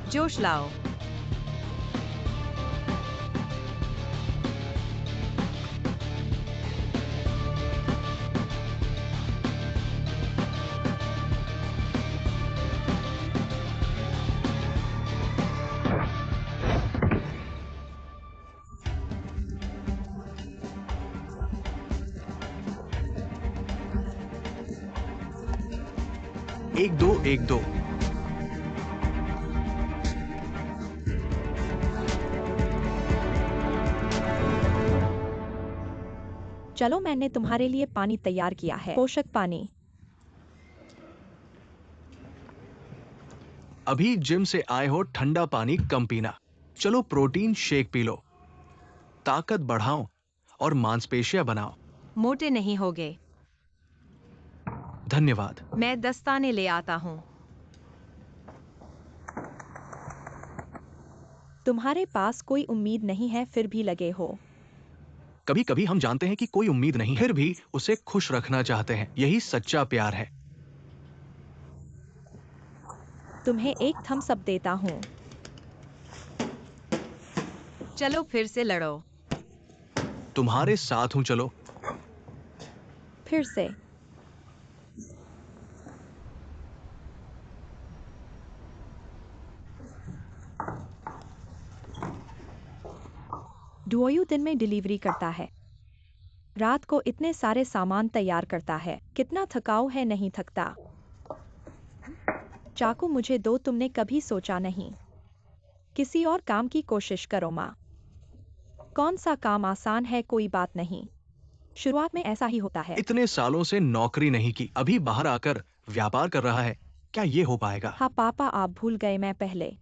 जोश लाओ। एक दो एक दो। चलो, मैंने तुम्हारे लिए पानी तैयार किया है, पोषक पानी। अभी जिम से आए हो, ठंडा पानी कम पीना। चलो प्रोटीन शेक पी लो, ताकत बढ़ाओ और मांसपेशियां बनाओ। मोटे नहीं होगे। धन्यवाद। मैं दस्ताने ले आता हूँ। तुम्हारे पास कोई उम्मीद नहीं है, फिर भी लगे हो। कभी कभी हम जानते हैं कि कोई उम्मीद नहीं, फिर भी उसे खुश रखना चाहते हैं। यही सच्चा प्यार है। तुम्हें एक थम्स अप देता हूँ। चलो फिर से लड़ो। तुम्हारे साथ हूं, चलो। फिर से। डुओयू दिन में डिलीवरी करता है, रात को इतने सारे सामान तैयार करता है। कितना थकाऊ है, नहीं थकता। चाकू मुझे दो, तुमने कभी सोचा नहीं। किसी और काम की कोशिश करो माँ। कौन सा काम आसान है, कोई बात नहीं। शुरुआत में ऐसा ही होता है। इतने सालों से नौकरी नहीं की, अभी बाहर आकर व्यापार कर रहा है। क्या ये हो पाएगा? हाँ पापा, आप भूल गए, मैं पहले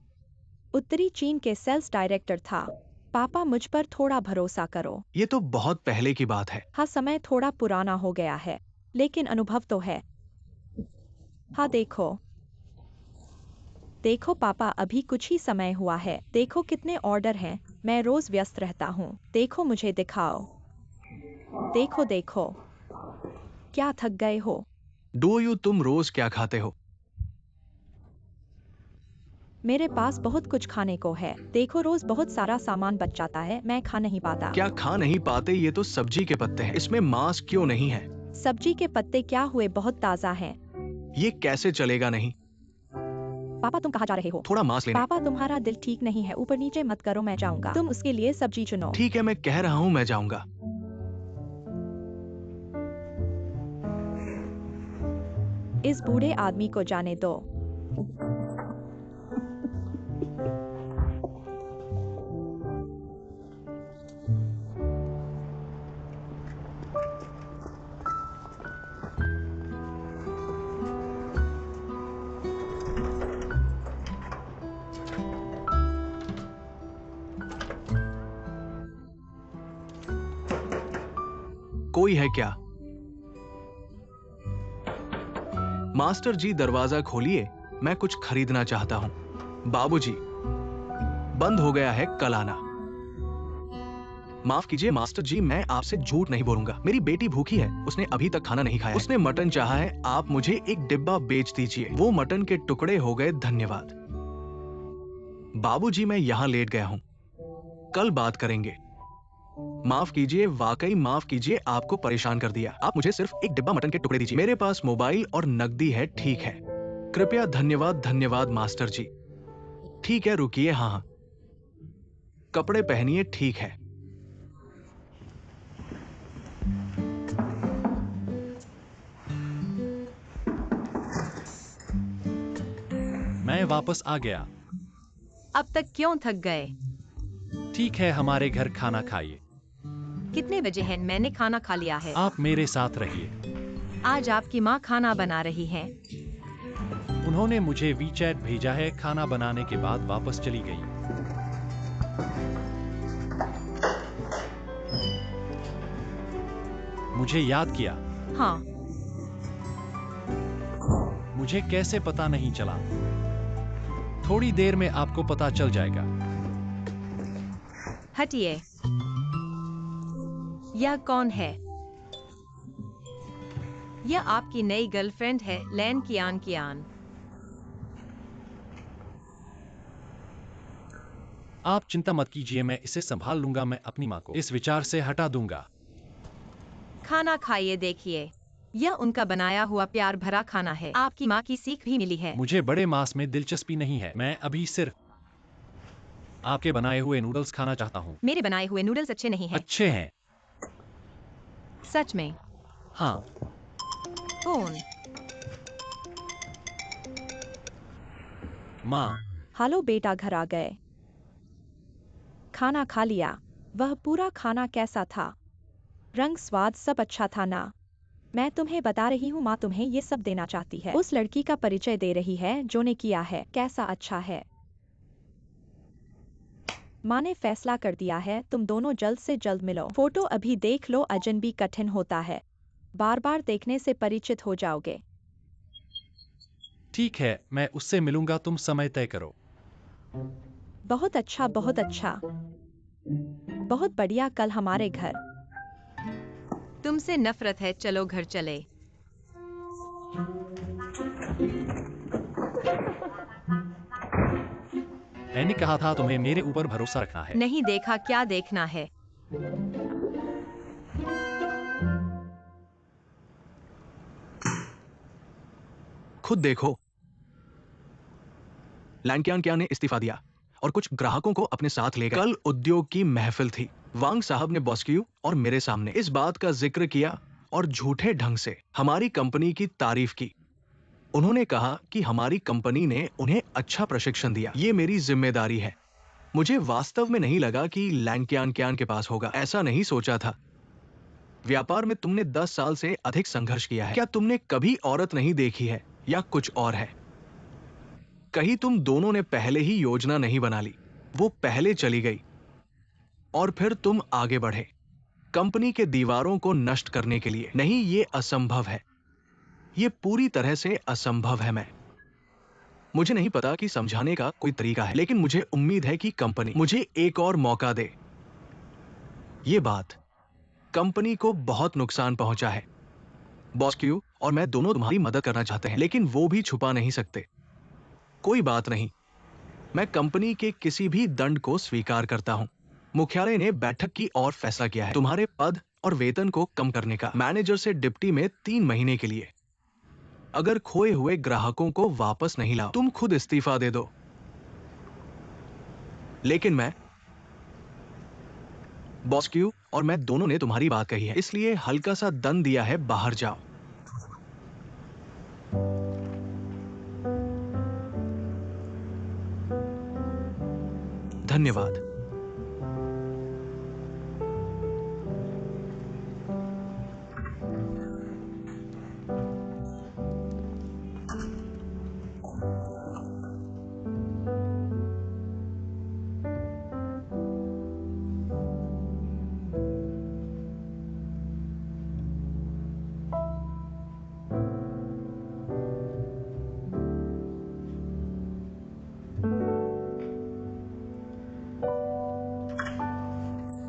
उत्तरी चीन के सेल्स डायरेक्टर था। पापा, मुझ पर थोड़ा भरोसा करो। ये तो बहुत पहले की बात है। हाँ, समय थोड़ा पुराना हो गया है, लेकिन अनुभव तो है। हाँ देखो, देखो पापा, अभी कुछ ही समय हुआ है। देखो कितने ऑर्डर हैं। मैं रोज व्यस्त रहता हूँ। देखो, मुझे दिखाओ। देखो देखो, क्या थक गए हो? डू यू तुम रोज क्या खाते हो? मेरे पास बहुत कुछ खाने को है। देखो, रोज बहुत सारा सामान बच जाता है, मैं खा नहीं पाता। क्या खा नहीं पाते? ये तो सब्जी के पत्ते हैं, इसमें मांस क्यों नहीं है? सब्जी के पत्ते क्या हुए, बहुत ताजा हैं। ये कैसे चलेगा? नहीं। पापा, तुम कहाँ जा रहे हो? थोड़ा मांस लेने। पापा, तुम्हारा दिल ठीक नहीं है, ऊपर नीचे मत करो, मैं जाऊंगा। तुम उसके लिए सब्जी चुनो। ठीक है, मैं कह रहा हूं, मैं जाऊंगा। इस बूढ़े आदमी को जाने दो। कोई है क्या? मास्टर जी, दरवाजा खोलिए, मैं कुछ खरीदना चाहता हूं। बाबूजी, बंद हो गया है, कल आना। माफ कीजिए मास्टर जी, मैं आपसे झूठ नहीं बोलूंगा। मेरी बेटी भूखी है, उसने अभी तक खाना नहीं खाया। उसने मटन चाहा है, आप मुझे एक डिब्बा बेच दीजिए। वो मटन के टुकड़े हो गए, धन्यवाद। बाबूजी, मैं यहां लेट गया हूं, कल बात करेंगे। माफ कीजिए, वाकई माफ कीजिए, आपको परेशान कर दिया। आप मुझे सिर्फ एक डिब्बा मटन के टुकड़े दीजिए। मेरे पास मोबाइल और नकदी है, ठीक है। कृपया, धन्यवाद धन्यवाद मास्टर जी। ठीक है, रुकिए। हाँ हाँ, कपड़े पहनिए, ठीक है। मैं वापस आ गया। अब तक क्यों थक गए? ठीक है, हमारे घर खाना खाइए। कितने बजे हैं? मैंने खाना खा लिया है। आप मेरे साथ रहिए। आज आपकी माँ खाना बना रही है। उन्होंने मुझे वीचैट भेजा है, खाना बनाने के बाद वापस चली गई। मुझे याद किया। हाँ। मुझे कैसे पता नहीं चला? थोड़ी देर में आपको पता चल जाएगा। हटिए। यह कौन है? यह आपकी नई गर्लफ्रेंड है, लैन कियान कियान। आप चिंता मत कीजिए, मैं इसे संभाल लूंगा। मैं अपनी माँ को इस विचार से हटा दूंगा। खाना खाइए, देखिए यह उनका बनाया हुआ प्यार भरा खाना है। आपकी माँ की सीख भी मिली है। मुझे बड़े मांस में दिलचस्पी नहीं है। मैं अभी सिर्फ आपके बनाए हुए नूडल्स खाना चाहता हूँ। मेरे बनाए हुए नूडल्स अच्छे नहीं हैं। अच्छे हैं। सच में? हाँ। कौन? माँ। हालो बेटा, घर आ गए। खाना खा लिया? वह पूरा खाना कैसा था? रंग, स्वाद सब अच्छा था ना? मैं तुम्हें बता रही हूँ, माँ तुम्हें ये सब देना चाहती है। उस लड़की का परिचय दे रही है जो ने किया है। कैसा अच्छा है। माँ ने फैसला कर दिया है, तुम दोनों जल्द से जल्द मिलो। फोटो अभी देख लो, अजनबी कठिन होता है। बार बार देखने से परिचित हो जाओगे। ठीक है, मैं उससे मिलूंगा। तुम समय तय करो। बहुत अच्छा, बहुत अच्छा। बहुत बढ़िया, कल हमारे घर। तुमसे नफरत है, चलो घर चले। मैंने कहा था तुम्हें मेरे ऊपर भरोसा रखना है। नहीं देखा, क्या देखना है? खुद देखो। लैंकियान ने इस्तीफा दिया और कुछ ग्राहकों को अपने साथ ले गए। कल उद्योग की महफिल थी। वांग साहब ने बॉस्क्यू और मेरे सामने इस बात का जिक्र किया और झूठे ढंग से हमारी कंपनी की तारीफ की। उन्होंने कहा कि हमारी कंपनी ने उन्हें अच्छा प्रशिक्षण दिया। ये मेरी जिम्मेदारी है। मुझे वास्तव में नहीं लगा कि लैंकियान के पास होगा। ऐसा नहीं सोचा था। व्यापार में तुमने 10 साल से अधिक संघर्ष किया है। क्या तुमने कभी औरत नहीं देखी है या कुछ और है? कहीं तुम दोनों ने पहले ही योजना नहीं बना ली। वो पहले चली गई और फिर तुम आगे बढ़े कंपनी के दीवारों को नष्ट करने के लिए। नहीं, ये असंभव है। ये पूरी तरह से असंभव है। मुझे नहीं पता कि समझाने का कोई तरीका है, लेकिन मुझे उम्मीद है कि कंपनी मुझे एक और मौका दे। ये बात कंपनी को बहुत नुकसान पहुंचा है। बॉस क्यू और मैं दोनों तुम्हारी मदद करना चाहते हैं, लेकिन वो भी छुपा नहीं सकते। कोई बात नहीं, मैं कंपनी के किसी भी दंड को स्वीकार करता हूं। मुख्यालय ने बैठक की और फैसला किया है तुम्हारे पद और वेतन को कम करने का, मैनेजर से डिप्टी में 3 महीने के लिए। अगर खोए हुए ग्राहकों को वापस नहीं लाओ, तुम खुद इस्तीफा दे दो। लेकिन मैं, बॉस क्यू और मैं दोनों ने तुम्हारी बात कही है, इसलिए हल्का सा दंड दिया है। बाहर जाओ। धन्यवाद।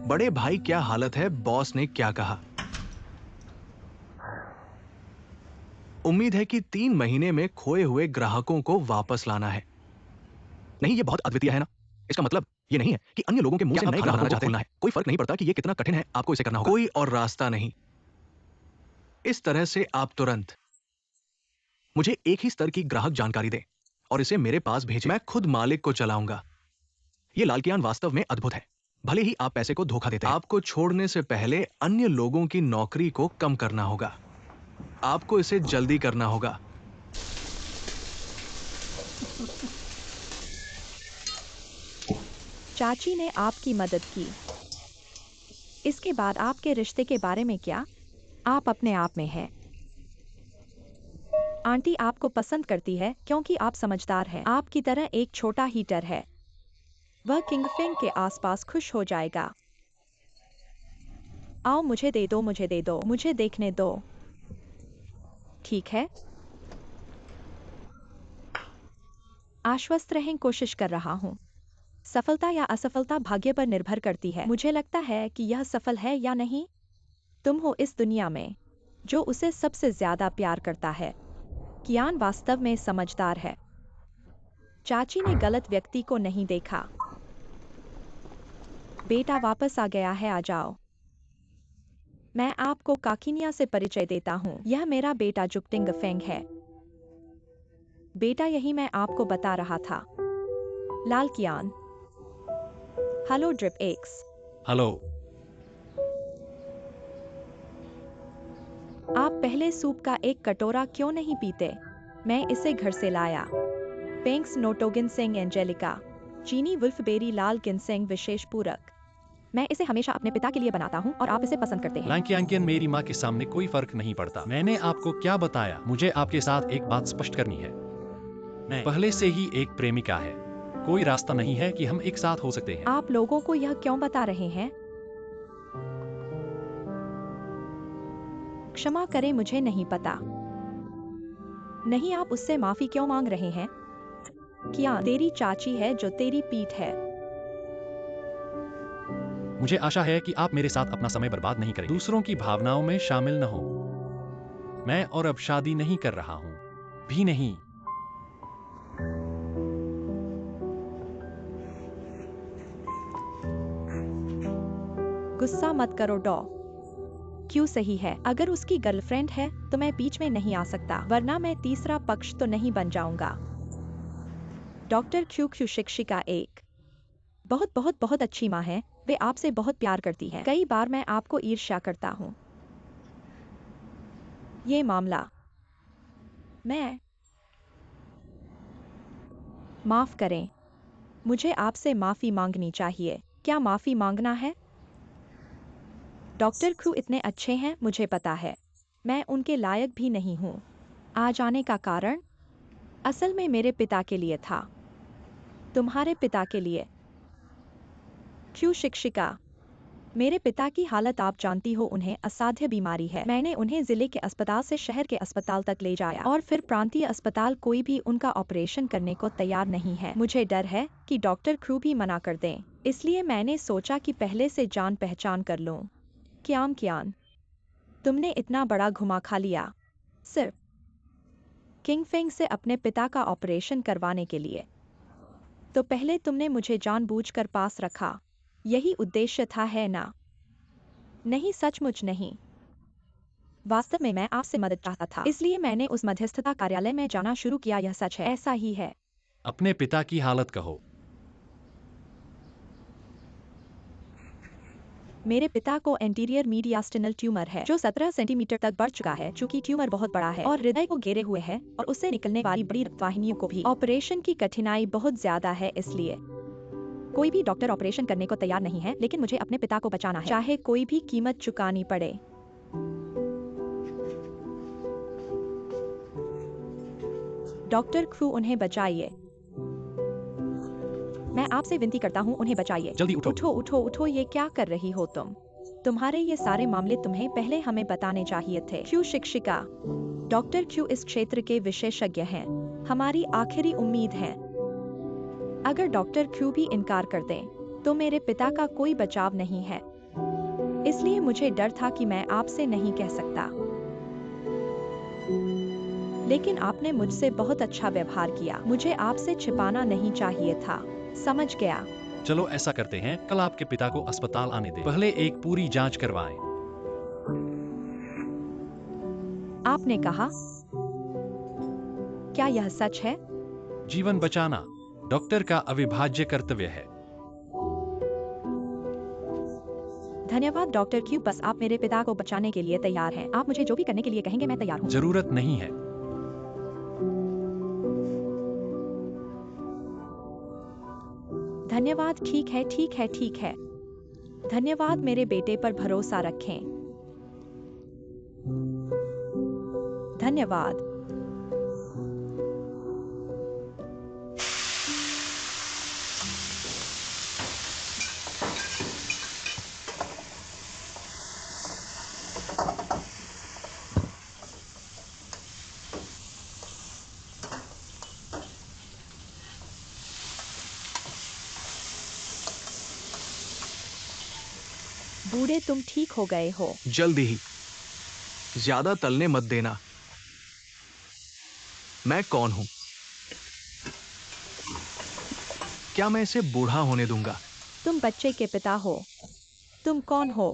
बड़े भाई, क्या हालत है? बॉस ने क्या कहा? उम्मीद है कि 3 महीने में खोए हुए ग्राहकों को वापस लाना है। नहीं, ये बहुत अद्वितीय है ना? इसका मतलब ये नहीं है कि अन्य लोगों के मुंह से नए ग्राहकों को खोलना है। कोई फर्क नहीं पड़ता कि ये कितना कठिन है, आपको इसे करना होगा। कोई और रास्ता नहीं। इस तरह से आप तुरंत मुझे एक ही स्तर की ग्राहक जानकारी दें और इसे मेरे पास भेजें। मैं खुद मालिक को चलाऊंगा। ये लालकियान वास्तव में अद्भुत है। भले ही आप पैसे को धोखा देते हैं, आपको छोड़ने से पहले अन्य लोगों की नौकरी को कम करना होगा। आपको इसे जल्दी करना होगा। चाची ने आपकी मदद की। इसके बाद आपके रिश्ते के बारे में क्या? आप अपने आप में हैं। आंटी आपको पसंद करती है क्योंकि आप समझदार हैं। आपकी तरह एक छोटा हीटर है। वह किंगफिंग के आसपास खुश हो जाएगा। आओ, मुझे दे दो, मुझे दे दो, मुझे देखने दो। ठीक है, आश्वस्त रहें, कोशिश कर रहा हूँ। सफलता या असफलता भाग्य पर निर्भर करती है। मुझे लगता है कि यह सफल है या नहीं। तुम हो इस दुनिया में जो उसे सबसे ज्यादा प्यार करता है। कियान वास्तव में समझदार है। चाची ने गलत व्यक्ति को नहीं देखा। बेटा वापस आ गया है, आ जाओ। मैं आपको काकिनिया से परिचय देता हूँ। यह मेरा बेटा जुक्टिंग फेंग है। बेटा यही मैं आपको बता रहा था। लाल कियान। Hello drip X. हेलो। आप पहले सूप का एक कटोरा क्यों नहीं पीते? मैं इसे घर से लाया। पेंग्स नोटोगिन सेंग एंजेलिका। चीनी वुल्फबेरी लाल गिनसेंग विशेष पूरक। मैं इसे हमेशा अपने पिता के लिए बनाता हूँ और आप इसे पसंद करते हैं। लैंकियांकियन, मेरी माँ के सामने कोई फर्क नहीं पड़ता। मैंने आपको क्या बताया? मुझे आपके साथ एक बात स्पष्ट करनी है। मैं पहले से ही एक प्रेमिका है। कोई रास्ता नहीं है कि हम एक साथ हो सकते हैं। आप लोगों को यह क्यों बता रहे हैं? क्षमा करें, मुझे नहीं पता। नहीं, आप उससे माफी क्यों मांग रहे हैं? क्या तेरी चाची है जो तेरी पीठ है? मुझे आशा है कि आप मेरे साथ अपना समय बर्बाद नहीं करेंगे। दूसरों की भावनाओं में शामिल न हो। मैं और अब शादी नहीं कर रहा हूँ। भी नहीं। गुस्सा मत करो डॉ। क्यों सही है। अगर उसकी गर्लफ्रेंड है तो मैं बीच में नहीं आ सकता, वरना मैं तीसरा पक्ष तो नहीं बन जाऊंगा। डॉक्टर क्यू क्यू शिक्षिका एक बहुत बहुत बहुत अच्छी माँ है। वे आपसे बहुत प्यार करती हैं। कई बार मैं आपको ईर्ष्या करता हूँ। ये मामला। मैं माफ करें, मुझे आपसे माफी मांगनी चाहिए। क्या माफी मांगना है? डॉक्टर क्रू इतने अच्छे हैं, मुझे पता है। मैं उनके लायक भी नहीं हूँ। आ जाने का कारण असल में मेरे पिता के लिए था। तुम्हारे पिता के लिए? क्यों शिक्षिका? मेरे पिता की हालत आप जानती हो, उन्हें असाध्य बीमारी है। मैंने उन्हें जिले के अस्पताल से शहर के अस्पताल तक ले जाया और फिर प्रांतीय अस्पताल। कोई भी उनका ऑपरेशन करने को तैयार नहीं है। मुझे डर है कि डॉक्टर क्रू भी मना कर दें, इसलिए मैंने सोचा कि पहले से जान पहचान कर लूं। कियान, तुमने इतना बड़ा घुमा खा लिया सिर्फ किंगफेंग से अपने पिता का ऑपरेशन करवाने के लिए। तो पहले तुमने मुझे जानबूझकर पास रखा। यही उद्देश्य था, है ना? नहीं, सचमुच नहीं। वास्तव में मैं आपसे मदद चाहता था, इसलिए मैंने उस मध्यस्थता कार्यालय में जाना शुरू किया। यह सच है, ऐसा ही है। अपने पिता की हालत कहो। मेरे पिता को एंटीरियर मीडियास्टिनल ट्यूमर है जो 17 सेंटीमीटर तक बढ़ चुका है। चूंकि ट्यूमर बहुत बड़ा है और हृदय को घेरे हुए है और उससे निकलने वाली बड़ी रक्तवाहिनियों को भी। ऑपरेशन की कठिनाई बहुत ज्यादा है, इसलिए कोई भी डॉक्टर ऑपरेशन करने को तैयार नहीं है, लेकिन मुझे अपने पिता को बचाना है, चाहे कोई भी कीमत चुकानी पड़े। डॉक्टर क्रू, उन्हें बचाइए। मैं आपसे विनती करता हूँ, उन्हें बचाइए। जल्दी उठो। उठो उठो उठो, ये क्या कर रही हो तुम? तुम्हारे ये सारे मामले तुम्हें पहले हमें बताने चाहिए थे। क्यू शिक्षिका। डॉक्टर क्यू इस क्षेत्र के विशेषज्ञ हैं। हमारी आखिरी उम्मीद है। अगर डॉक्टर क्यू भी इनकार कर दें तो मेरे पिता का कोई बचाव नहीं है, इसलिए मुझे डर था कि मैं आपसे नहीं कह सकता। लेकिन आपने मुझसे बहुत अच्छा व्यवहार किया। मुझे आपसे छिपाना नहीं चाहिए था। समझ गया। चलो ऐसा करते हैं, कल आपके पिता को अस्पताल आने दें। पहले एक पूरी जांच करवाएं। आपने कहा? क्या यह सच है? जीवन बचाना डॉक्टर का अविभाज्य कर्तव्य है। धन्यवाद डॉक्टर क्यू। बस आप मेरे पिता को बचाने के लिए तैयार हैं। आप मुझे जो भी करने के लिए कहेंगे मैं तैयार हूँ। जरूरत नहीं है। धन्यवाद। ठीक है, ठीक है, ठीक है। धन्यवाद। मेरे बेटे पर भरोसा रखें। धन्यवाद। बूढ़े, तुम ठीक हो गए हो? जल्दी ही। ज्यादा तलने मत देना। मैं कौन हूं? क्या मैं इसे बूढ़ा होने दूंगा? तुम बच्चे के पिता हो। तुम कौन हो?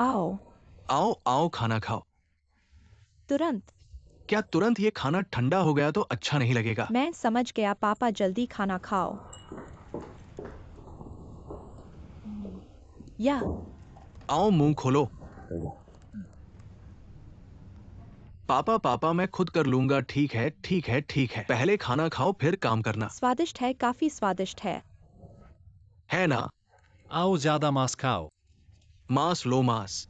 आओ। आओ आओ खाना खाओ। तुरंत। क्या तुरंत ये खाना ठंडा हो गया तो अच्छा नहीं लगेगा? मैं समझ गया पापा, जल्दी खाना खाओ। या आओ मुंह खोलो। पापा पापा मैं खुद कर लूंगा। ठीक है ठीक है ठीक है, पहले खाना खाओ फिर काम करना। स्वादिष्ट है, काफी स्वादिष्ट है ना? आओ ज्यादा मांस खाओ। मांस लो मांस।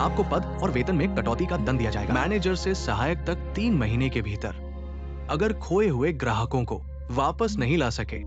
आपको पद और वेतन में कटौती का दंड दिया जाएगा। मैनेजर से सहायक तक 3 महीने के भीतर अगर खोए हुए ग्राहकों को वापस नहीं ला सके।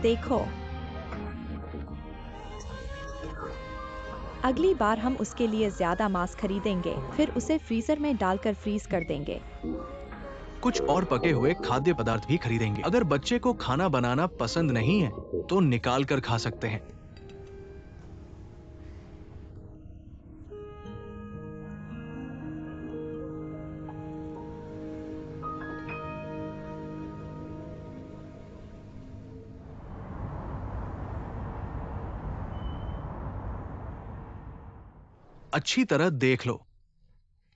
देखो, अगली बार हम उसके लिए ज्यादा मांस खरीदेंगे, फिर उसे फ्रीजर में डालकर फ्रीज कर देंगे। कुछ और पके हुए खाद्य पदार्थ भी खरीदेंगे। अगर बच्चे को खाना बनाना पसंद नहीं है तो निकाल कर खा सकते हैं। अच्छी तरह देख लो।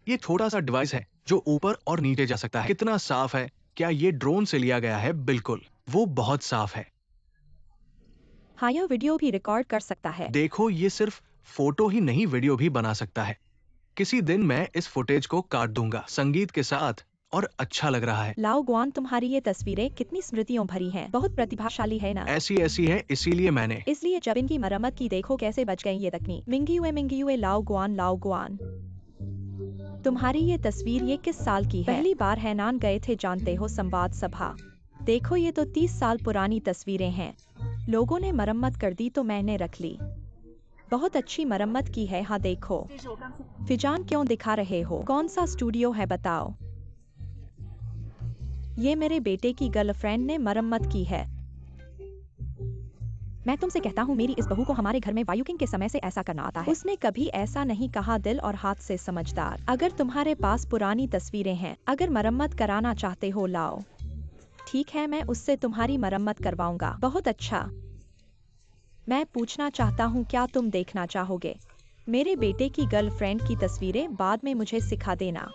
ये छोटा सा डिवाइस है जो ऊपर और नीचे जा सकता है। कितना साफ है? क्या ये ड्रोन से लिया गया है? बिल्कुल, वो बहुत साफ है। हाँ, यह वीडियो भी रिकॉर्ड कर सकता है। देखो, ये सिर्फ फोटो ही नहीं, वीडियो भी बना सकता है। किसी दिन मैं इस फुटेज को काट दूंगा संगीत के साथ, और अच्छा लग रहा है। लाओ गुआन, तुम्हारी ये तस्वीरें कितनी स्मृतियों भरी हैं। बहुत प्रतिभाशाली है ना? ऐसी है, इसीलिए मैंने इसलिए जब इनकी मरम्मत की, देखो कैसे बच गई ये तकनीक। मिंगी हुए लाओ गुआन। तुम्हारी ये तस्वीर ये किस साल की है? पहली बार हैनान गए थे, जानते हो, संवाद सभा। देखो, ये तो 30 साल पुरानी तस्वीरें हैं। लोगों ने मरम्मत कर दी तो मैंने रख ली। बहुत अच्छी मरम्मत की है। हाँ देखो। फिजान क्यों दिखा रहे हो? कौन सा स्टूडियो है बताओ? ये मेरे बेटे की गर्लफ्रेंड ने मरम्मत की है। मैं तुमसे कहता हूँ, मेरी इस बहू को हमारे घर में वायुकिंग के समय से ऐसा करना आता है। उसने कभी ऐसा नहीं कहा। दिल और हाथ से समझदार। अगर तुम्हारे पास पुरानी तस्वीरें हैं, अगर मरम्मत कराना चाहते हो, लाओ। ठीक है, मैं उससे तुम्हारी मरम्मत करवाऊंगा। बहुत अच्छा। मैं पूछना चाहता हूँ, क्या तुम देखना चाहोगे? मेरे बेटे की गर्लफ्रेंड की तस्वीरें बाद में मुझे सिखा देना।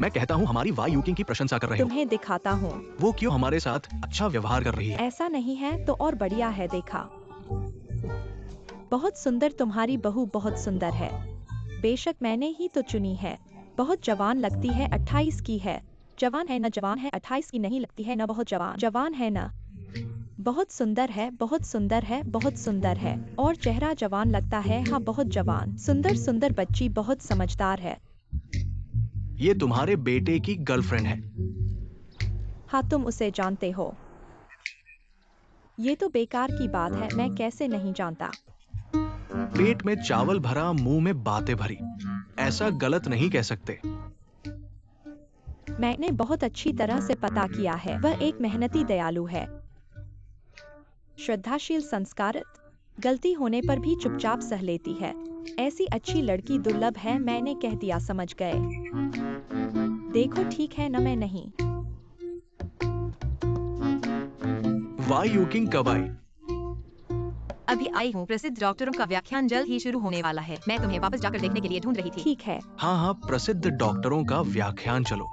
मैं कहता हूँ हमारी वायुकिंग की प्रशंसा कर रहे हो। तुम्हें दिखाता हूँ। वो क्यों हमारे साथ अच्छा व्यवहार कर रही है। ऐसा नहीं है तो और बढ़िया है। देखा, बहुत सुंदर। तुम्हारी बहू बहुत सुंदर है। बेशक मैंने ही तो चुनी है। बहुत जवान लगती है। 28 की है। जवान है न? जवान है। 28 की नहीं लगती है न? बहुत जवान है न? बहुत सुंदर है, बहुत सुंदर है, बहुत सुंदर है। और चेहरा जवान लगता है। हाँ, बहुत जवान, सुंदर बच्ची, बहुत समझदार है। ये तुम्हारे बेटे की गर्लफ्रेंड है। हाँ, तुम उसे जानते हो। ये तो बेकार की बात है। मैं कैसे नहीं जानता? पेट में चावल भरा, मुंह में बातें भरी, ऐसा गलत नहीं कह सकते। मैंने बहुत अच्छी तरह से पता किया है। वह एक मेहनती, दयालु है, श्रद्धाशील, संस्कारित। गलती होने पर भी चुपचाप सह लेती है। ऐसी अच्छी लड़की दुर्लभ है। मैंने कह दिया, समझ गए? देखो ठीक है न, मैं नहीं। वाई यूकिंग कब आई? अभी आई हूँ। प्रसिद्ध डॉक्टरों का व्याख्यान जल्द ही शुरू होने वाला है। मैं तुम्हें वापस जाकर देखने के लिए ढूंढ रही थी। ठीक है। हाँ हाँ, प्रसिद्ध डॉक्टरों का व्याख्यान। चलो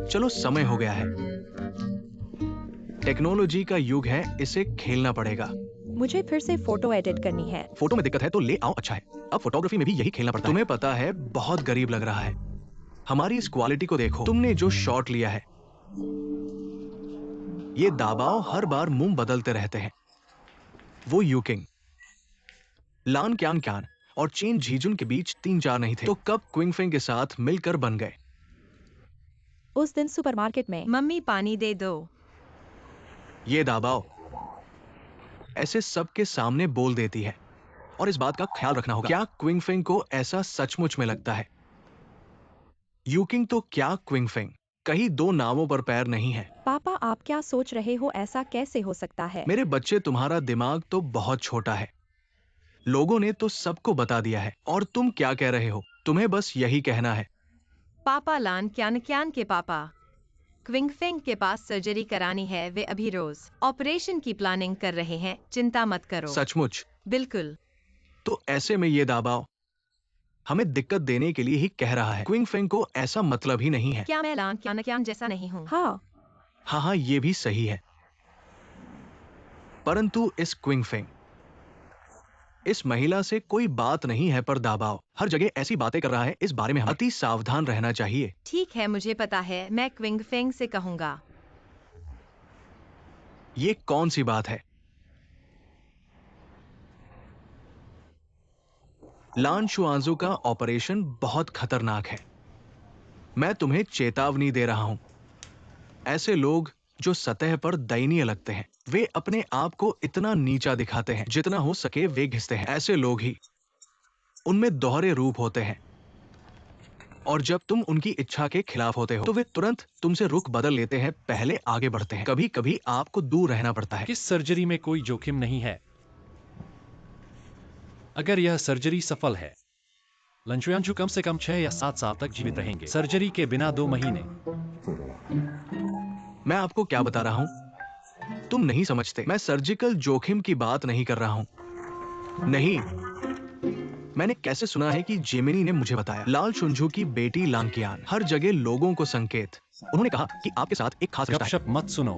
चलो, समय हो गया है। टेक्नोलॉजी का युग है, इसे खेलना पड़ेगा। मुझे फिर से फोटो एडिट करनी है। फोटो में दिक्कत है तो ले आओ, अच्छा है। अब फोटोग्राफी में भी यही खेलना पड़ता है। तुम्हें पता है, बहुत गरीब लग रहा है। हमारी इस क्वालिटी को देखो। तुमने जो शॉट लिया है, ये दाबाव हर बार मुंह बदलते रहते हैं। वो यूकिंग, लान क्यान क्यान और चीन झीजुन के बीच 3-4 नहीं थे, तो कब क्विंगफिंग के साथ मिलकर बन गए? उस दिन सुपरमार्केट में। मम्मी पानी दे दो। ये दाबाव ऐसे सबके सामने बोल देती है, और इस बात का ख्याल रखना होगा। क्या क्विंगफिंग को ऐसा सचमुच में लगता है? यूकिंग तो क्या क्विंगफिंग कहीं दो नावों पर पैर नहीं है। पापा आप क्या सोच रहे हो, ऐसा कैसे हो सकता है? मेरे बच्चे, तुम्हारा दिमाग तो बहुत छोटा है। लोगों ने तो सबको बता दिया है, और तुम क्या कह रहे हो? तुम्हें बस यही कहना है। पापा लान क्यान क्यान के पापा क्विंगफिंग के पास सर्जरी करानी है। वे अभी रोज ऑपरेशन की प्लानिंग कर रहे हैं। चिंता मत करो। सचमुच? बिल्कुल। तो ऐसे में ये दाबाव हमें दिक्कत देने के लिए ही कह रहा है। क्विंगफिंग को ऐसा मतलब ही नहीं है। क्या मैं लान क्यान क्यान जैसा नहीं हूँ? हाँ। हाँ हाँ, ये भी सही है, परंतु इस क्विंगफिंग, इस महिला से कोई बात नहीं है, पर दाबाव हर जगह ऐसी बातें कर रहा है। इस बारे में हमें अति सावधान रहना चाहिए। ठीक है, मुझे पता है। मैं क्विंगफिंग से कहूंगा। ये कौन सी बात है? लान शुआंजू का ऑपरेशन बहुत खतरनाक है। मैं तुम्हें चेतावनी दे रहा हूं। ऐसे लोग जो सतह पर दयनीय लगते हैं, वे अपने आप को इतना नीचा दिखाते हैं, जितना हो सके वे घिसते हैं। ऐसे लोग ही, उनमें दोहरे रूप होते हैं, और जब तुम उनकी इच्छा के खिलाफ होते हो तो वे तुरंत तुमसे रुख बदल लेते हैं, पहले आगे बढ़ते हैं। कभी कभी आपको दूर रहना पड़ता है। किस सर्जरी में कोई जोखिम नहीं है? अगर यह सर्जरी सफल है, लंचुयांचू कम से कम 6 या 7 साल तक जीवित रहेंगे। सर्जरी के बिना 2 महीने। मैं आपको क्या बता रहा हूं, तुम नहीं समझते। मैं सर्जिकल जोखिम की बात नहीं कर रहा हूं। नहीं, मैंने कैसे सुना है कि जेमिनी ने मुझे बताया। लाल शुंझू की बेटी लांकियान, हर जगह लोगों को संकेत। उन्होंने कहा कि आपके साथ एक खास रिश्ता है। गपशप मत सुनो।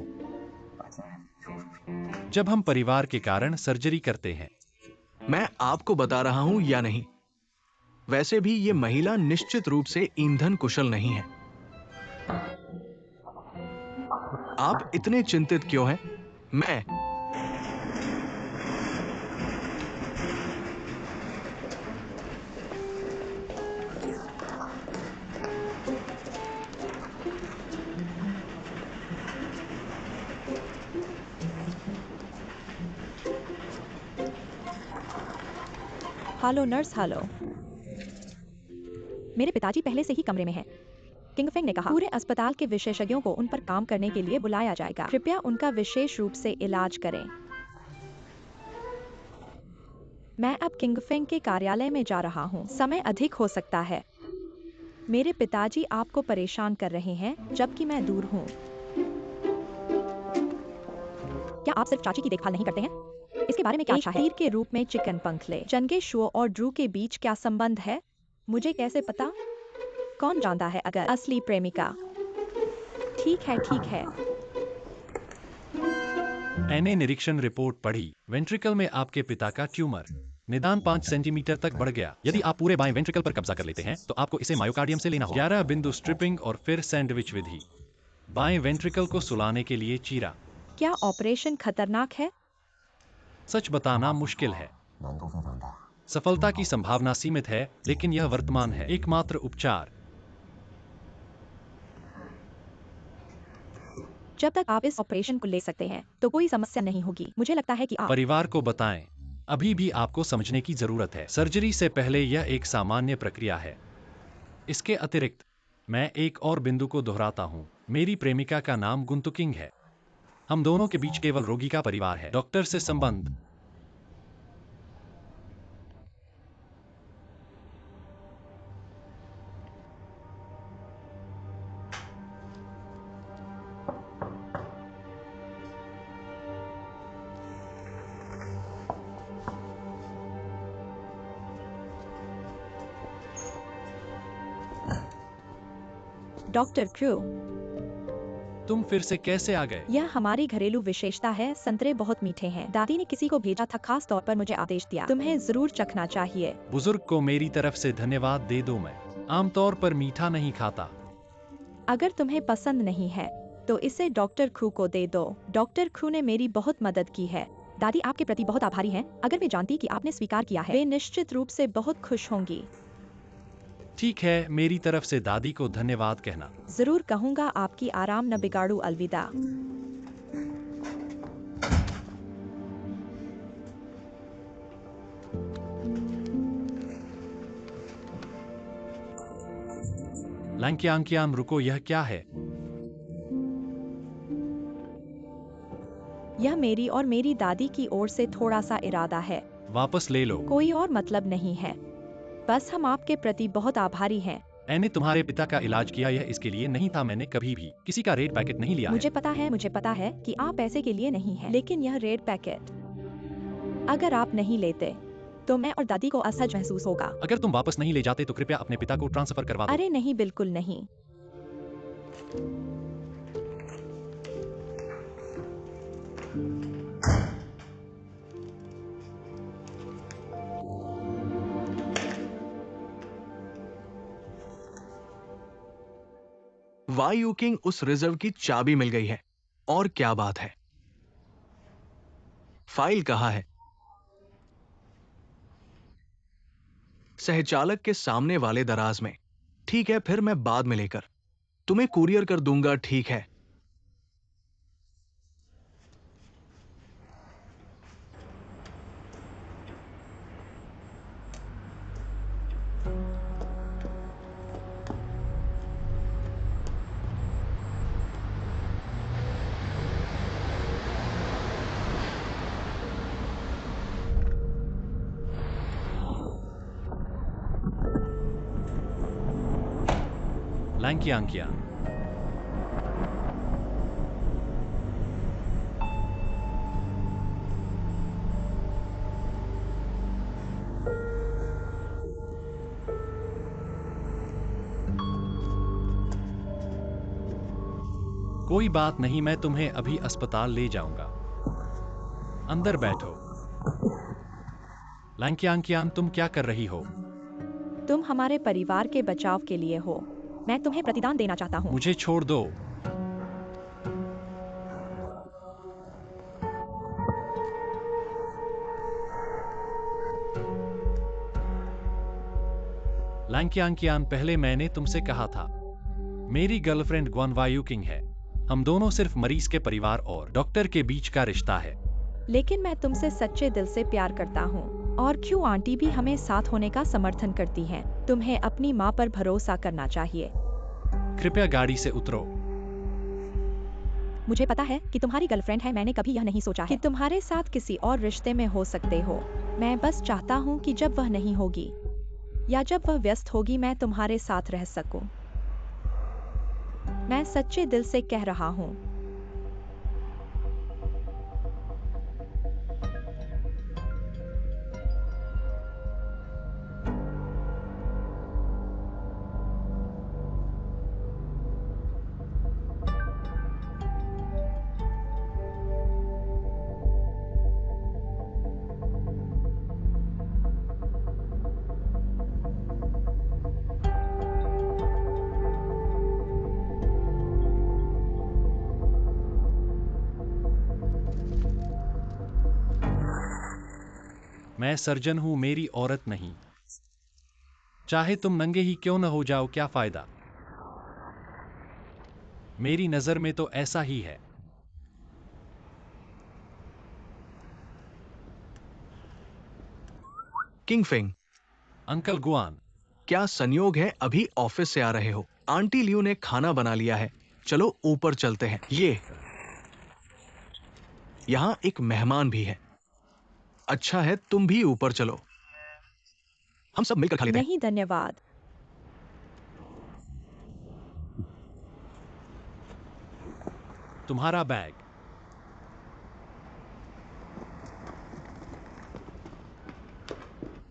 जब हम परिवार के कारण सर्जरी करते हैं, मैं आपको बता रहा हूं या नहीं, वैसे भी ये महिला निश्चित रूप से ईंधन कुशल नहीं है। आप इतने चिंतित क्यों हैं? मैं हेलो नर्स, हेलो। मेरे पिताजी पहले से ही कमरे में हैं। किंगफिंग ने कहा पूरे अस्पताल के विशेषज्ञों को उन पर काम करने के लिए बुलाया जाएगा। कृपया उनका विशेष रूप से इलाज करें। मैं अब किंगफिंग के कार्यालय में जा रहा हूँ। समय अधिक हो सकता है। मेरे पिताजी आपको परेशान कर रहे हैं, जबकि मैं दूर हूँ। क्या आप सिर्फ चाची की देखभाल नहीं करते हैं? इसके बारे में क्या अच्छा है? तीर के रूप में चिकन पंख ले। चंगे शुओ और ड्रू के बीच क्या संबंध है? मुझे कैसे पता? कौन जानता है अगर असली प्रेमिका? ठीक है, ठीक है। मैंने निरीक्षण रिपोर्ट पढ़ी। वेंट्रिकल में आपके पिता का ट्यूमर निदान 5 सेंटीमीटर तक बढ़ गया। यदि आप पूरे बाएं वेंट्रिकल पर कब्जा कर लेते हैं, तो आपको इसे मायोकार्डियम से लेना होगा। 11 बिंदु स्ट्रिपिंग और फिर सैंडविच विधि। बाएं वेंट्रिकल को सुलाने के लिए चीरा। क्या ऑपरेशन खतरनाक है? सच बताना मुश्किल है। सफलता की संभावना सीमित है, लेकिन यह वर्तमान है एकमात्र उपचार। जब तक आप इस ऑपरेशन को ले सकते हैं, तो कोई समस्या नहीं होगी। मुझे लगता है कि आप परिवार को बताएं। अभी भी आपको समझने की जरूरत है। सर्जरी से पहले यह एक सामान्य प्रक्रिया है। इसके अतिरिक्त, मैं एक और बिंदु को दोहराता हूं। मेरी प्रेमिका का नाम गुंतुकिंग है। हम दोनों के बीच केवल रोगी का परिवार है। डॉक्टर से संबंध। डॉक्टर क्रू, तुम फिर से कैसे आ गए? यह हमारी घरेलू विशेषता है। संतरे बहुत मीठे हैं। दादी ने किसी को भेजा था, खास तौर पर मुझे आदेश दिया। तुम्हें जरूर चखना चाहिए। बुजुर्ग को मेरी तरफ से धन्यवाद दे दो। मैं आमतौर पर मीठा नहीं खाता। अगर तुम्हें पसंद नहीं है तो इसे डॉक्टर क्रू को दे दो। डॉक्टर क्रू ने मेरी बहुत मदद की है। दादी आपके प्रति बहुत आभारी हैं। अगर वे जानती कि आपने स्वीकार किया है, वे निश्चित रूप से बहुत खुश होंगी। ठीक है, मेरी तरफ से दादी को धन्यवाद कहना। जरूर कहूँगा। आपकी आराम न बिगाड़ू। अलविदा। लैंकियांकियान, रुको, यह क्या है? यह मेरी और मेरी दादी की ओर से थोड़ा सा इरादा है। वापस ले लो। कोई और मतलब नहीं है, बस हम आपके प्रति बहुत आभारी हैं। मैंने तुम्हारे पिता का इलाज किया, यह इसके लिए नहीं था। मैंने कभी भी किसी का रेड पैकेट नहीं लिया है। मुझे पता है कि आप पैसे के लिए नहीं है, लेकिन यह रेड पैकेट अगर आप नहीं लेते तो मैं और दादी को असहज महसूस होगा। अगर तुम वापस नहीं ले जाते तो कृपया अपने पिता को ट्रांसफर करवा दो। अरे नहीं, बिल्कुल नहीं। वायु किंग उस रिजर्व की चाबी मिल गई है। और क्या बात है। फाइल कहाँ है? सहचालक के सामने वाले दराज में। ठीक है, फिर मैं बाद में लेकर तुम्हें कुरियर कर दूंगा। ठीक है। लैंकियांकियान, कोई बात नहीं, मैं तुम्हें अभी अस्पताल ले जाऊंगा। अंदर बैठो। लैंकियांकियान, तुम क्या कर रही हो? तुम हमारे परिवार के बचाव के लिए हो। मैं तुम्हें प्रतिदान देना चाहता हूँ। मुझे छोड़ दो। लैंकियांकियान, पहले मैंने तुमसे कहा था, मेरी गर्लफ्रेंड ग्वान वायु किंग है। हम दोनों सिर्फ मरीज के परिवार और डॉक्टर के बीच का रिश्ता है। लेकिन मैं तुमसे सच्चे दिल से प्यार करता हूँ। और क्यों आंटी भी हमें साथ होने का समर्थन करती हैं। तुम्हें अपनी माँ पर भरोसा करना चाहिए। कृपया गाड़ी से उतरो। मुझे पता है कि तुम्हारी गर्लफ्रेंड है। मैंने कभी यह नहीं सोचा है कि तुम्हारे साथ किसी और रिश्ते में हो सकते हो। मैं बस चाहता हूँ कि जब वह नहीं होगी या जब वह व्यस्त होगी, मैं तुम्हारे साथ रह सकूं। मैं सच्चे दिल से कह रहा हूँ। मैं सर्जन हूं, मेरी औरत नहीं। चाहे तुम नंगे ही क्यों न हो जाओ, क्या फायदा। मेरी नजर में तो ऐसा ही है। किंग फिंग, अंकल गुआन, क्या संयोग है अभी ऑफिस से आ रहे हो? आंटी लियू ने खाना बना लिया है। चलो ऊपर चलते हैं। यहाँ एक मेहमान भी है। अच्छा है, तुम भी ऊपर चलो। हम सब मिलकर खा लेते हैं। नहीं धन्यवाद। तुम्हारा बैग।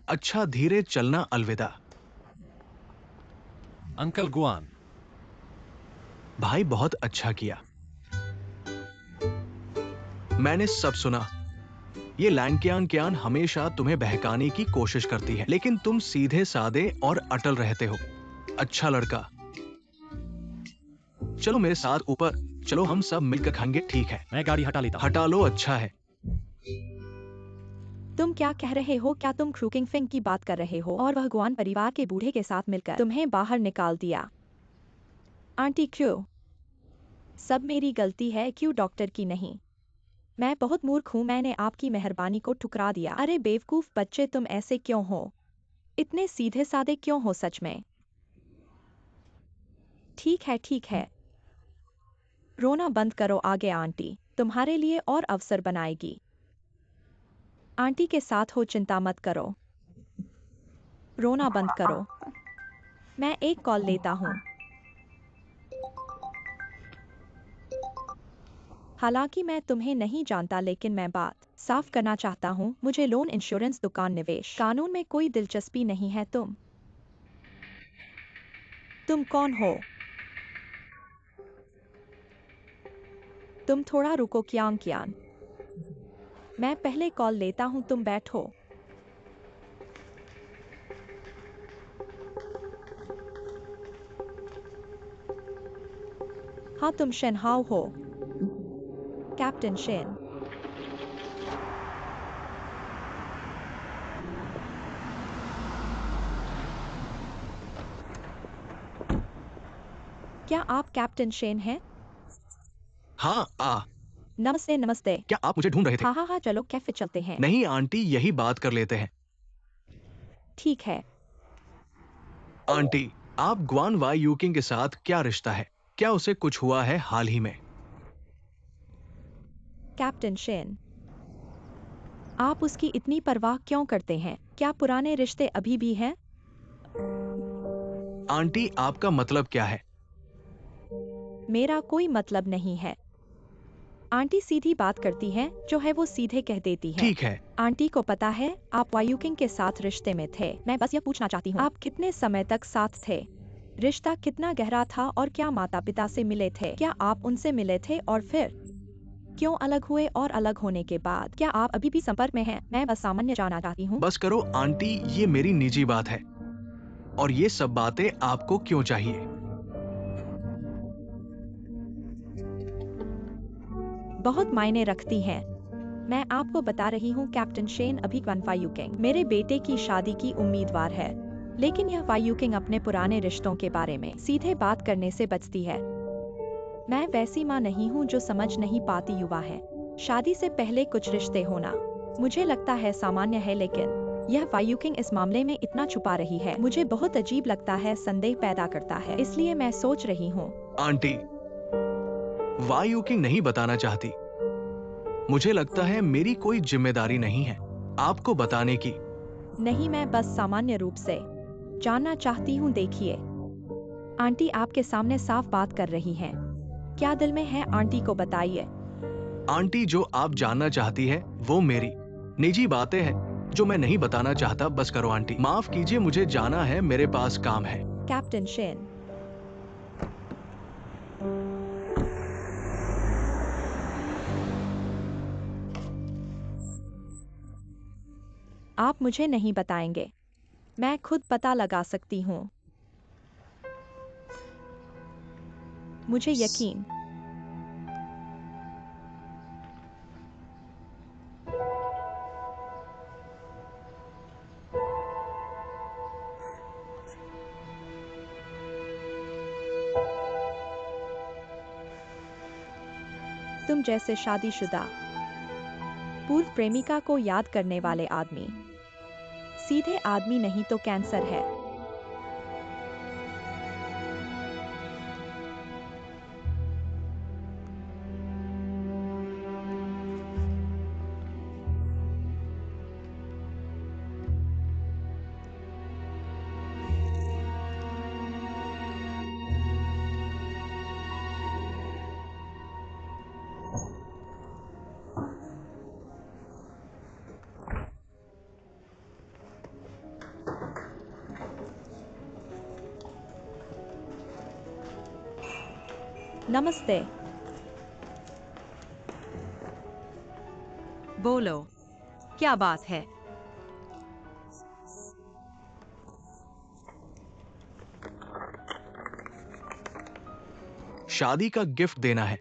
अच्छा, धीरे चलना। अलविदा। अंकल गुआन, भाई बहुत अच्छा किया। मैंने सब सुना। ये लैंकियान क्यान हमेशा तुम्हें बहकाने की कोशिश करती है, लेकिन तुम सीधे साधे और अटल रहते हो। अच्छा लड़का। चलो मेरे साथ ऊपर। चलो हम सब मिलकर खाएंगे, ठीक है? मैं गाड़ी हटा लेता हूँ। हटा लो, अच्छा है। तुम क्या कह रहे हो? क्या तुम क्रूकिंग फिंग की बात कर रहे हो और वह गुआन परिवार के बूढ़े के साथ मिलकर तुम्हें बाहर निकाल दिया? आंटी क्यों? सब मेरी गलती है, क्यों डॉक्टर की नहीं? मैं बहुत मूर्ख हूँ, मैंने आपकी मेहरबानी को ठुकरा दिया। अरे बेवकूफ बच्चे, तुम ऐसे क्यों हो? इतने सीधे साधे क्यों हो सच में? ठीक है ठीक है, रोना बंद करो, आगे आंटी तुम्हारे लिए और अवसर बनाएगी। आंटी के साथ हो, चिंता मत करो, रोना बंद करो। मैं एक कॉल लेता हूँ। हालांकि मैं तुम्हें नहीं जानता, लेकिन मैं बात साफ करना चाहता हूँ। मुझे लोन, इंश्योरेंस, दुकान, निवेश, कानून में कोई दिलचस्पी नहीं है। तुम कौन हो? तुम थोड़ा रुको क्यान क्यान, मैं पहले कॉल लेता हूँ, तुम बैठो। हाँ, तुम शेन हाउ हो? Captain Shane. क्या आप कैप्टन शेन हैं? हाँ, नमस्ते नमस्ते। क्या आप मुझे ढूंढ रहे थे? हाँ हाँ हाँ, चलो कैफे चलते हैं। नहीं आंटी, यही बात कर लेते हैं। ठीक है। आंटी, आप ग्वान वाई यूकिंग के साथ क्या रिश्ता है? क्या उसे कुछ हुआ है हाल ही में? कैप्टन शेन, आप उसकी इतनी परवाह क्यों करते हैं? क्या पुराने रिश्ते अभी भी हैं? आंटी, आपका मतलब क्या है? मेरा कोई मतलब नहीं है। आंटी सीधी बात करती हैं, जो है वो सीधे कह देती है। ठीक है। आंटी को पता है आप वायुकिंग के साथ रिश्ते में थे। मैं बस ये पूछना चाहती हूँ, आप कितने समय तक साथ थे? रिश्ता कितना गहरा था और क्या माता पिता से मिले थे? क्या आप उनसे मिले थे और फिर क्यों अलग हुए? और अलग होने के बाद क्या आप अभी भी संपर्क में हैं? मैं बस सामान्य जानना चाहती हूँ। बस करो आंटी, ये मेरी निजी बात है और ये सब बातें आपको क्यों चाहिए? बहुत मायने रखती हैं। मैं आपको बता रही हूँ कैप्टन शेन, अभी क्वान वायुकिंग मेरे बेटे की शादी की उम्मीदवार है, लेकिन यह वायुकिंग अपने पुराने रिश्तों के बारे में सीधे बात करने से बचती है। मैं वैसी माँ नहीं हूँ जो समझ नहीं पाती युवा है। शादी से पहले कुछ रिश्ते होना मुझे लगता है सामान्य है, लेकिन यह वायुकिंग इस मामले में इतना छुपा रही है, मुझे बहुत अजीब लगता है, संदेह पैदा करता है। इसलिए मैं सोच रही हूँ। आंटी, वायुकिंग नहीं बताना चाहती। मुझे लगता है मेरी कोई जिम्मेदारी नहीं है आपको बताने की। नहीं, मैं बस सामान्य रूप से जानना चाहती हूँ। देखिए, आंटी आपके सामने साफ बात कर रही हैं। क्या दिल में है आंटी को बताइए। आंटी, जो आप जानना चाहती है वो मेरी निजी बातें हैं जो मैं नहीं बताना चाहता। बस करो आंटी, माफ कीजिए, मुझे जाना है, मेरे पास काम है। कैप्टन शेन, आप मुझे नहीं बताएंगे? मैं खुद पता लगा सकती हूँ, मुझे यकीन। तुम जैसे शादीशुदा पूर्व प्रेमिका को याद करने वाले आदमी सीधे आदमी नहीं तो कैंसर है। नमस्ते। बोलो, क्या बात है? शादी का गिफ्ट देना है।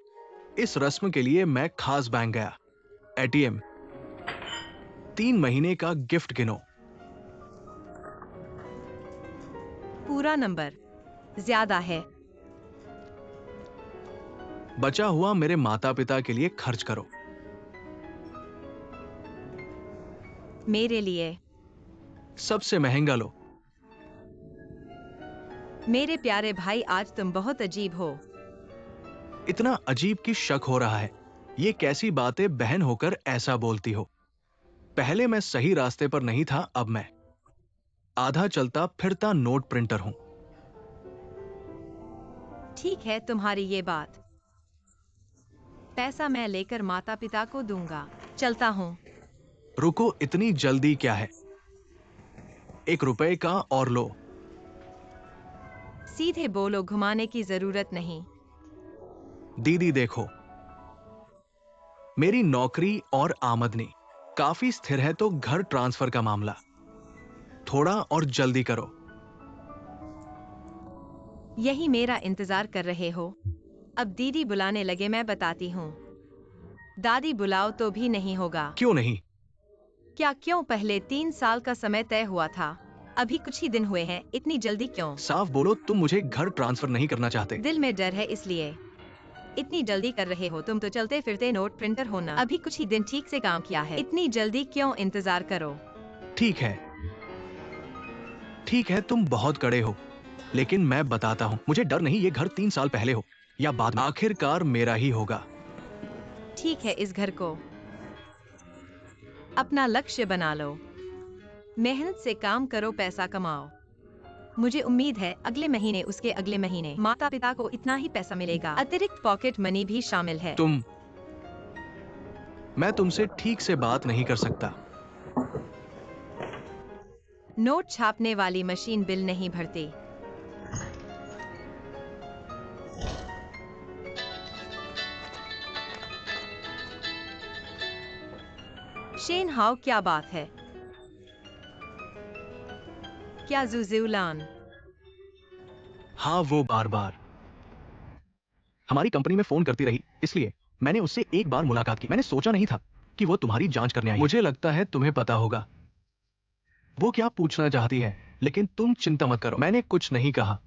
इस रस्म के लिए मैं खास बैंक गया। एटीएम। 3 महीने का गिफ्ट गिनो। पूरा नंबर ज्यादा है। बचा हुआ मेरे माता पिता के लिए खर्च करो। मेरे लिए। सबसे महंगा लो। मेरे प्यारे भाई, आज तुम बहुत अजीब हो। इतना अजीब कि शक हो रहा है। ये कैसी बातें बहन होकर ऐसा बोलती हो। पहले मैं सही रास्ते पर नहीं था, अब मैं आधा चलता फिरता नोट प्रिंटर हूं। ठीक है तुम्हारी ये बात। पैसा मैं लेकर माता पिता को दूंगा। चलता हूँ। रुको, इतनी जल्दी क्या है? 1 रुपए का और लो। सीधे बोलो, घुमाने की जरूरत नहीं। दीदी देखो, मेरी नौकरी और आमदनी काफी स्थिर है, तो घर ट्रांसफर का मामला थोड़ा और जल्दी करो। यही मेरा इंतजार कर रहे हो। अब दीदी बुलाने लगे, मैं बताती हूँ। दादी बुलाओ तो भी नहीं होगा। क्यों नहीं? क्या क्यों? पहले 3 साल का समय तय हुआ था, अभी कुछ ही दिन हुए हैं, इतनी जल्दी क्यों? साफ बोलो, तुम मुझे घर ट्रांसफर नहीं करना चाहते। दिल में डर है इसलिए इतनी जल्दी कर रहे हो। तुम तो चलते फिरते नोट प्रिंटर हो ना, अभी कुछ ही दिन ठीक से काम किया है, इतनी जल्दी क्यों? इंतजार करो। ठीक है, ठीक है, तुम बहुत कड़े हो, लेकिन मैं बताता हूं, मुझे डर नहीं। ये घर 3 साल पहले हो या बाद में, आखिरकार मेरा ही होगा। ठीक है, इस घर को अपना लक्ष्य बना लो। मेहनत से काम करो, पैसा कमाओ। मुझे उम्मीद है अगले महीने, उसके अगले महीने माता पिता को इतना ही पैसा मिलेगा। अतिरिक्त पॉकेट मनी भी शामिल है। मैं तुमसे ठीक से बात नहीं कर सकता। नोट छापने वाली मशीन बिल नहीं भरती। शेन हाउ, क्या बात है? क्या जुजुलान? हाँ, वो बार बार हमारी कंपनी में फोन करती रही, इसलिए मैंने उससे एक बार मुलाकात की। मैंने सोचा नहीं था कि वो तुम्हारी जांच करने आई। मुझे लगता है तुम्हें पता होगा वो क्या पूछना चाहती है, लेकिन तुम चिंता मत करो, मैंने कुछ नहीं कहा।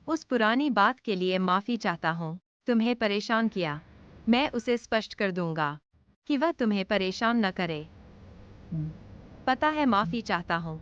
उस पुरानी बात के लिए माफी चाहता हूँ। तुम्हें परेशान किया। मैं उसे स्पष्ट कर दूंगा कि वह तुम्हें परेशान न करे। पता है, माफी चाहता हूँ।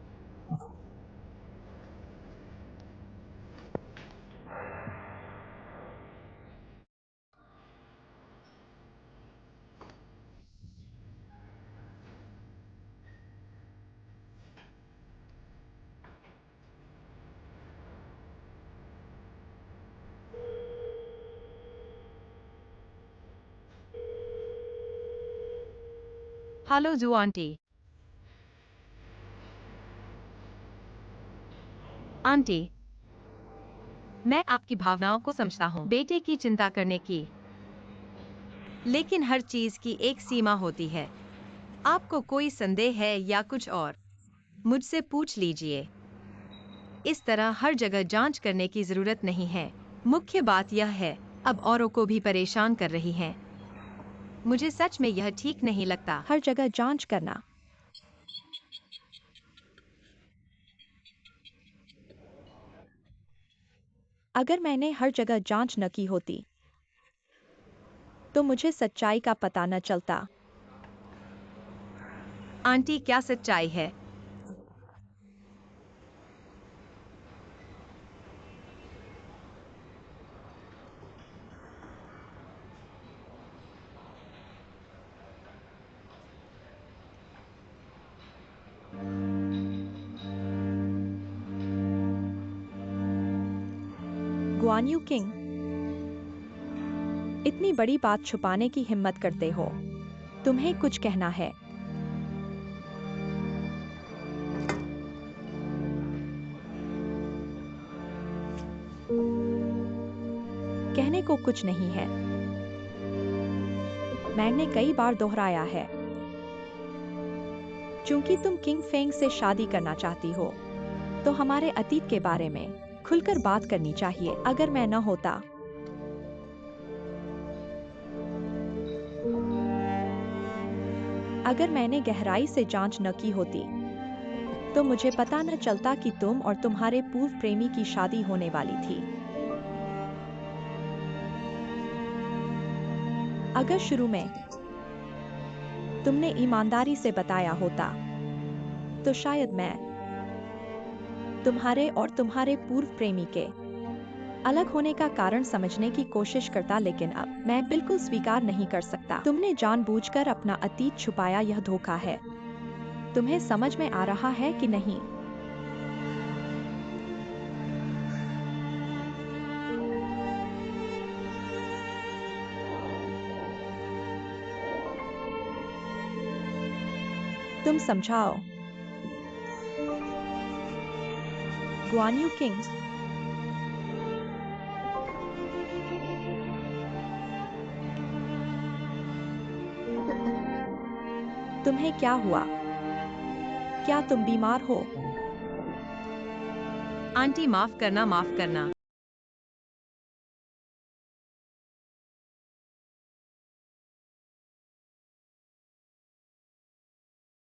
हेलो जू आंटी। आंटी, मैं आपकी भावनाओं को समझता हूँ, बेटे की चिंता करने की, लेकिन हर चीज की एक सीमा होती है। आपको कोई संदेह है या कुछ और, मुझसे पूछ लीजिए। इस तरह हर जगह जांच करने की जरूरत नहीं है। मुख्य बात यह है, अब औरों को भी परेशान कर रही हैं। मुझे सच में यह ठीक नहीं लगता। हर जगह जांच करना। अगर मैंने हर जगह जांच न की होती तो मुझे सच्चाई का पता न चलता। आंटी, क्या सच्चाई है? गुआन यू किंग, इतनी बड़ी बात छुपाने की हिम्मत करते हो। तुम्हें कुछ कहना है? कहने को कुछ नहीं है। मैंने कई बार दोहराया है। चूंकि तुम किंग फेंग से शादी करना चाहती हो, तो हमारे अतीत के बारे में खुलकर बात करनी चाहिए। अगर मैं न होता, अगर मैंने गहराई से जांच न की होती, तो मुझे पता न चलता कि तुम और तुम्हारे पूर्व प्रेमी की शादी होने वाली थी। अगर शुरू में तुमने ईमानदारी से बताया होता, तो शायद मैं तुम्हारे और तुम्हारे पूर्व प्रेमी के अलग होने का कारण समझने की कोशिश करता, लेकिन अब मैं बिल्कुल स्वीकार नहीं कर सकता। तुमने जानबूझकर अपना अतीत छुपाया, यह धोखा है। तुम्हें समझ में आ रहा है कि नहीं? तुम समझाओ। गुआन यू किंग, तुम्हें क्या हुआ? क्या तुम बीमार हो? आंटी, माफ करना, माफ करना।